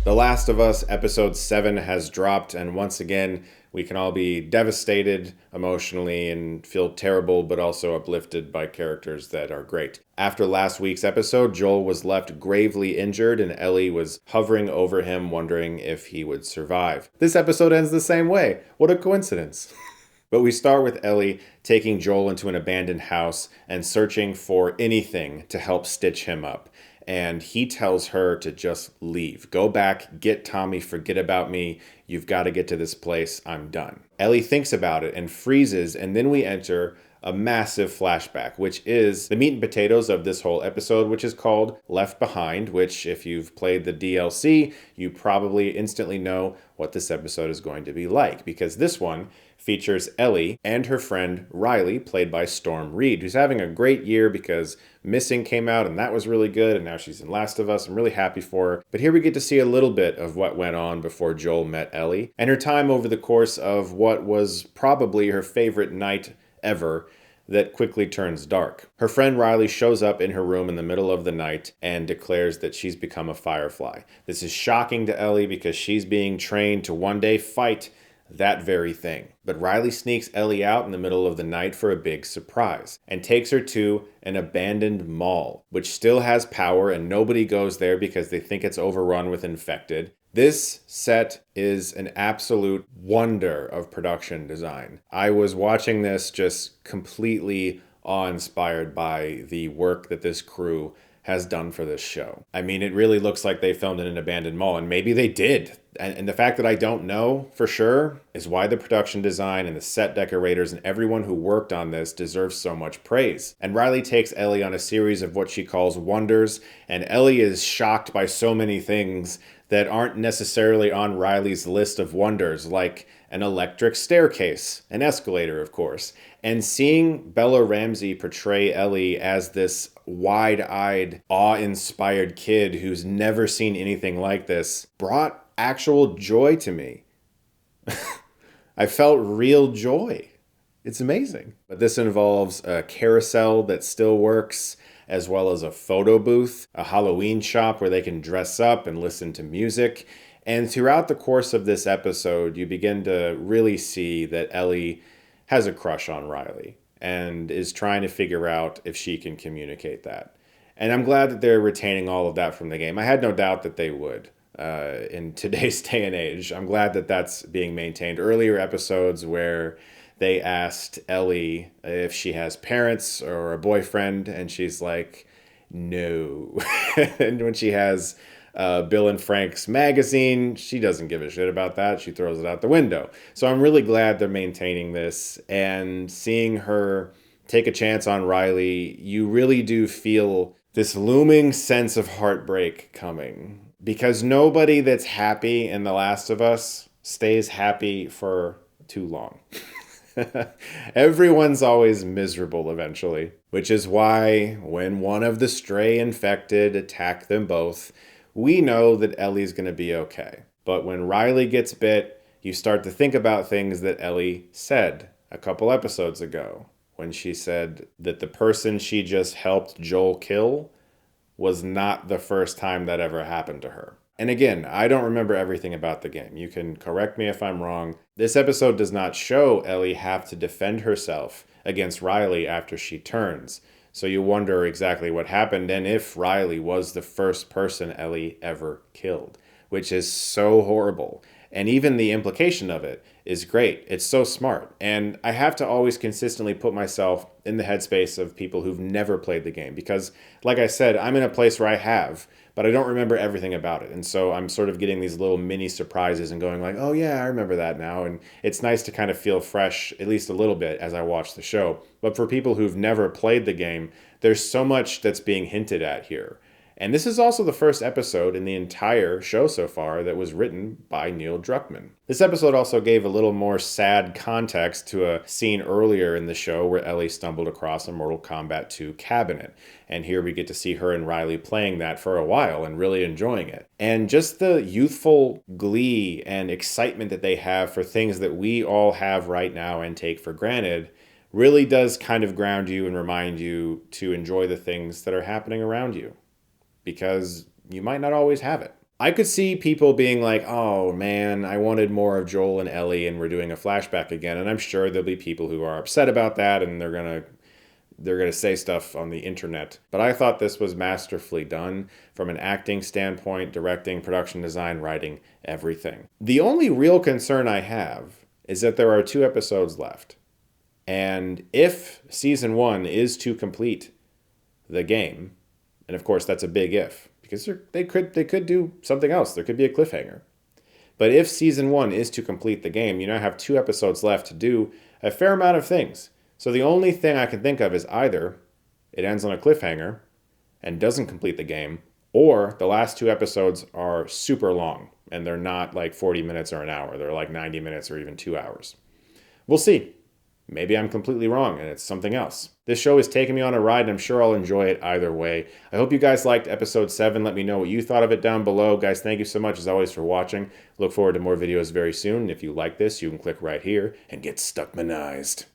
The Last of Us episode 7 has dropped, and once again, we can all be devastated emotionally and feel terrible, but also uplifted by characters that are great. After last week's episode, Joel was left gravely injured, and Ellie was hovering over him, wondering if he would survive. This episode ends the same way. What a coincidence. But we start with Ellie taking Joel into an abandoned house and searching for anything to help stitch him up. And he tells her to just leave. Go back, get Tommy, forget about me. You've got to get to this place. I'm done. Ellie thinks about it and freezes, and then we enter a massive flashback, which is the meat and potatoes of this whole episode, which is called Left Behind, which, if you've played the DLC, you probably instantly know what this episode is going to be like, because this one features Ellie and her friend Riley, played by Reid, who's having a great year because Missing came out and that was really good, and now she's in Last of Us. I'm really happy for her. But here we get to see a little bit of what went on before Joel met Ellie, and her time over the course of what was probably her favorite night ever that quickly turns dark. Her friend Riley shows up in her room in the middle of the night and declares that she's become a firefly. This is shocking to Ellie because she's being trained to one day fight that very thing. But Riley sneaks Ellie out in the middle of the night for a big surprise and takes her to an abandoned mall, which still has power and nobody goes there because they think it's overrun with infected. This set is an absolute wonder of production design. I was watching this just completely awe-inspired by the work that this crew has done for this show. I mean, it really looks like they filmed in an abandoned mall, and maybe they did. And the fact that I don't know for sure is why the production design and the set decorators and everyone who worked on this deserves so much praise. And Riley takes Ellie on a series of what she calls wonders, and Ellie is shocked by so many things that aren't necessarily on Riley's list of wonders, like an electric staircase, an escalator, of course. And seeing Bella Ramsey portray Ellie as this wide-eyed, awe-inspired kid who's never seen anything like this brought actual joy to me. I felt real joy. It's amazing. But this involves a carousel that still works, as well as a photo booth, a Halloween shop where they can dress up and listen to music. And throughout the course of this episode, you begin to really see that Ellie has a crush on Riley and is trying to figure out if she can communicate that. And I'm glad that they're retaining all of that from the game. I had no doubt that they would. In today's day and age, I'm glad that that's being maintained. Earlier episodes where they asked Ellie if she has parents or a boyfriend, and she's like, no. And when she has Bill and Frank's magazine, she doesn't give a shit about that. She throws it out the window. So I'm really glad they're maintaining this, and seeing her take a chance on Riley, you really do feel this looming sense of heartbreak coming. Because nobody that's happy in The Last of Us stays happy for too long. Everyone's always miserable eventually, which is why when one of the stray infected attack them both, we know that Ellie's going to be okay. But when Riley gets bit, you start to think about things that Ellie said a couple episodes ago, when she said that the person she just helped Joel kill was not the first time that ever happened to her. And again, I don't remember everything about the game. You can correct me if I'm wrong. This episode does not show Ellie have to defend herself against Riley after she turns. So you wonder exactly what happened and if Riley was the first person Ellie ever killed, which is so horrible. And even the implication of it is great. It's so smart. And I have to always consistently put myself in the headspace of people who've never played the game. Because, like I said, I'm in a place where I have, but I don't remember everything about it. And so I'm sort of getting these little mini surprises and going like, oh yeah, I remember that now. And it's nice to kind of feel fresh, at least a little bit, as I watch the show. But for people who've never played the game, there's so much that's being hinted at here. And this is also the first episode in the entire show so far that was written by Neil Druckmann. This episode also gave a little more sad context to a scene earlier in the show where Ellie stumbled across a Mortal Kombat 2 cabinet. And here we get to see her and Riley playing that for a while and really enjoying it. And just the youthful glee and excitement that they have for things that we all have right now and take for granted really does kind of ground you and remind you to enjoy the things that are happening around you, because you might not always have it. I could see people being like, oh man, I wanted more of Joel and Ellie and we're doing a flashback again. And I'm sure there'll be people who are upset about that and they're gonna say stuff on the internet. But I thought this was masterfully done from an acting standpoint, directing, production design, writing, everything. The only real concern I have is that there are 2 episodes left. And if season 1 is to complete the game, and of course that's a big if, because they could do something else. There could be a cliffhanger. But if season 1 is to complete the game, you now have 2 episodes left to do a fair amount of things. So the only thing I can think of is either it ends on a cliffhanger and doesn't complete the game, or the last 2 episodes are super long and they're not like 40 minutes or an hour. They're like 90 minutes or even 2 hours. We'll see. Maybe I'm completely wrong and it's something else. This show is taking me on a ride and I'm sure I'll enjoy it either way. I hope you guys liked episode 7. Let me know what you thought of it down below. Guys, thank you so much as always for watching. Look forward to more videos very soon. If you like this, you can click right here and get Stuckmanized.